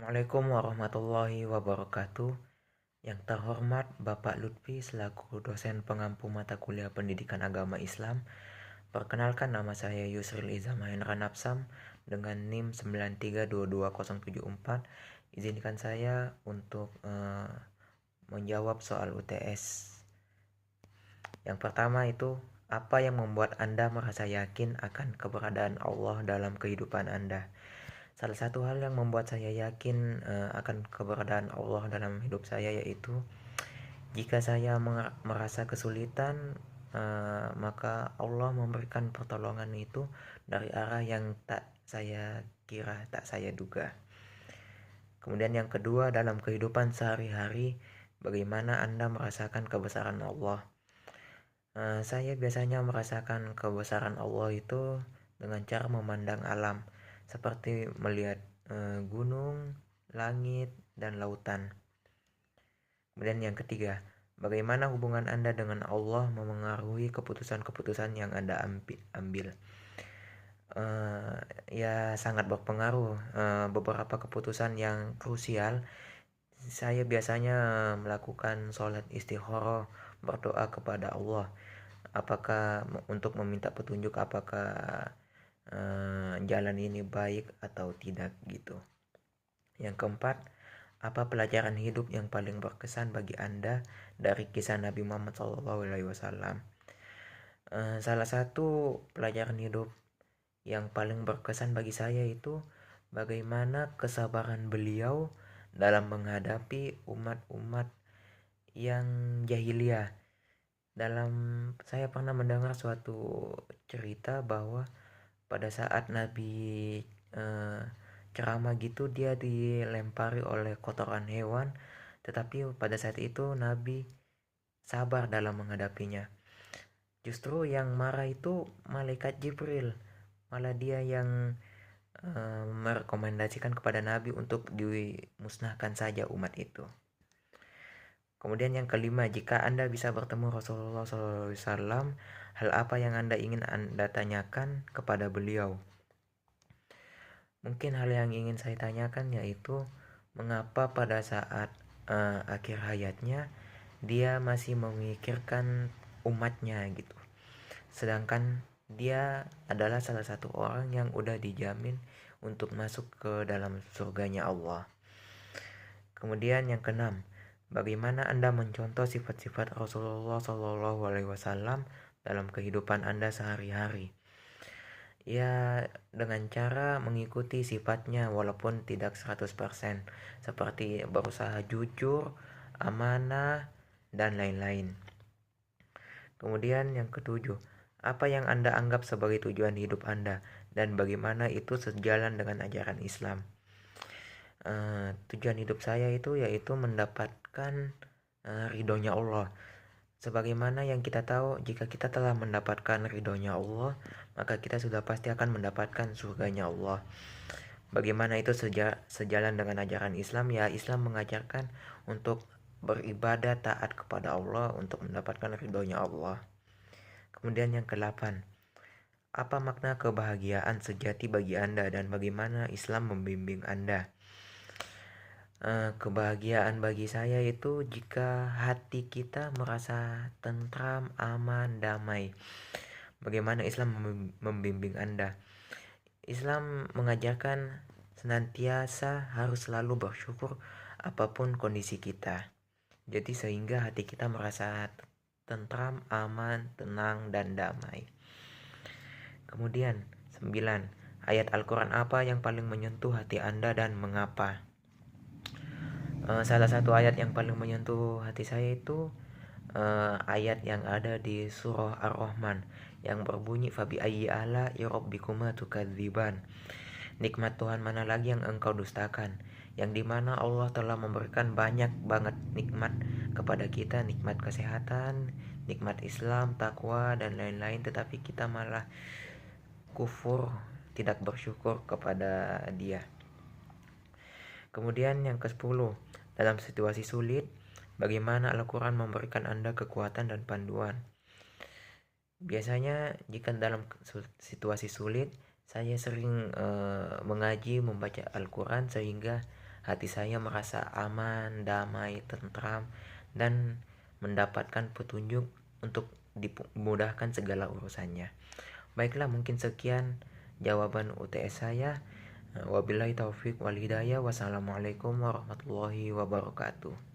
Assalamualaikum warahmatullahi wabarakatuh. Yang terhormat Bapak Lutfi selaku dosen pengampu mata kuliah Pendidikan Agama Islam. Perkenalkan, nama saya Yusril Iza Mahendra Napsam dengan NIM 9322074. Izinkan saya untuk menjawab soal UTS. Yang pertama itu, apa yang membuat Anda merasa yakin akan keberadaan Allah dalam kehidupan Anda? Salah satu hal yang membuat saya yakin akan keberadaan Allah dalam hidup saya yaitu jika saya merasa kesulitan, maka Allah memberikan pertolongan itu dari arah yang tak saya kira, tak saya duga. Kemudian yang kedua, dalam kehidupan sehari-hari, bagaimana Anda merasakan kebesaran Allah? Saya biasanya merasakan kebesaran Allah itu dengan cara memandang alam, seperti melihat gunung, langit, dan lautan. Kemudian yang ketiga, bagaimana hubungan Anda dengan Allah memengaruhi keputusan-keputusan yang Anda ambil? Ya sangat berpengaruh. Beberapa keputusan yang krusial, saya biasanya melakukan sholat istikharah, berdoa kepada Allah. Apakah untuk meminta petunjuk apakah jalan ini baik atau tidak gitu. Yang keempat, apa pelajaran hidup yang paling berkesan bagi Anda dari kisah Nabi Muhammad SAW? Salah satu pelajaran hidup yang paling berkesan bagi saya itu bagaimana kesabaran beliau dalam menghadapi umat-umat yang jahiliyah. Saya pernah mendengar suatu cerita bahwa pada saat Nabi ceramah gitu, dia dilempari oleh kotoran hewan, tetapi pada saat itu Nabi sabar dalam menghadapinya. Justru yang marah itu malaikat Jibril, malah dia yang merekomendasikan kepada Nabi untuk dimusnahkan saja umat itu. Kemudian yang kelima, jika Anda bisa bertemu Rasulullah SAW, hal apa yang Anda ingin Anda tanyakan kepada beliau? Mungkin hal yang ingin saya tanyakan yaitu mengapa pada saat akhir hayatnya dia masih memikirkan umatnya gitu. Sedangkan dia adalah salah satu orang yang udah dijamin untuk masuk ke dalam surganya Allah. Kemudian yang keenam, bagaimana Anda mencontoh sifat-sifat Rasulullah SAW dalam kehidupan Anda sehari-hari? Ya, dengan cara mengikuti sifatnya walaupun tidak 100%, seperti berusaha jujur, amanah, dan lain-lain. Kemudian yang ketujuh, apa yang Anda anggap sebagai tujuan hidup Anda dan bagaimana itu sejalan dengan ajaran Islam? Tujuan hidup saya itu yaitu mendapatkan ridhonya Allah. Sebagaimana yang kita tahu, jika kita telah mendapatkan ridhonya Allah, maka kita sudah pasti akan mendapatkan surganya Allah. Bagaimana itu sejalan dengan ajaran Islam? Ya, Islam mengajarkan untuk beribadah taat kepada Allah untuk mendapatkan ridhonya Allah. Kemudian yang ke-8, apa makna kebahagiaan sejati bagi Anda dan bagaimana Islam membimbing Anda? Kebahagiaan bagi saya itu jika hati kita merasa tentram, aman, damai. Bagaimana Islam membimbing Anda? Islam mengajarkan senantiasa harus selalu bersyukur apapun kondisi kita. Jadi sehingga hati kita merasa tentram, aman, tenang, dan damai. Kemudian 9, ayat Al-Quran apa yang paling menyentuh hati Anda dan mengapa? Salah satu ayat yang paling menyentuh hati saya itu ayat yang ada di surah Ar-Rahman yang berbunyi fabi ayyi ala rabbikuma tukadziban. Nikmat Tuhan mana lagi yang engkau dustakan? Yang dimana Allah telah memberikan banyak banget nikmat kepada kita, nikmat kesehatan, nikmat Islam, takwa, dan lain-lain, tetapi kita malah kufur, tidak bersyukur kepada Dia. Kemudian yang ke-10, dalam situasi sulit, bagaimana Al-Quran memberikan Anda kekuatan dan panduan? Biasanya jika dalam situasi sulit, saya sering mengaji, membaca Al-Quran sehingga hati saya merasa aman, damai, tentram, dan mendapatkan petunjuk untuk dimudahkan segala urusannya. Baiklah, mungkin sekian jawaban UTS saya. Wabillahi taufik wal hidayah. Wassalamualaikum warahmatullahi wabarakatuh.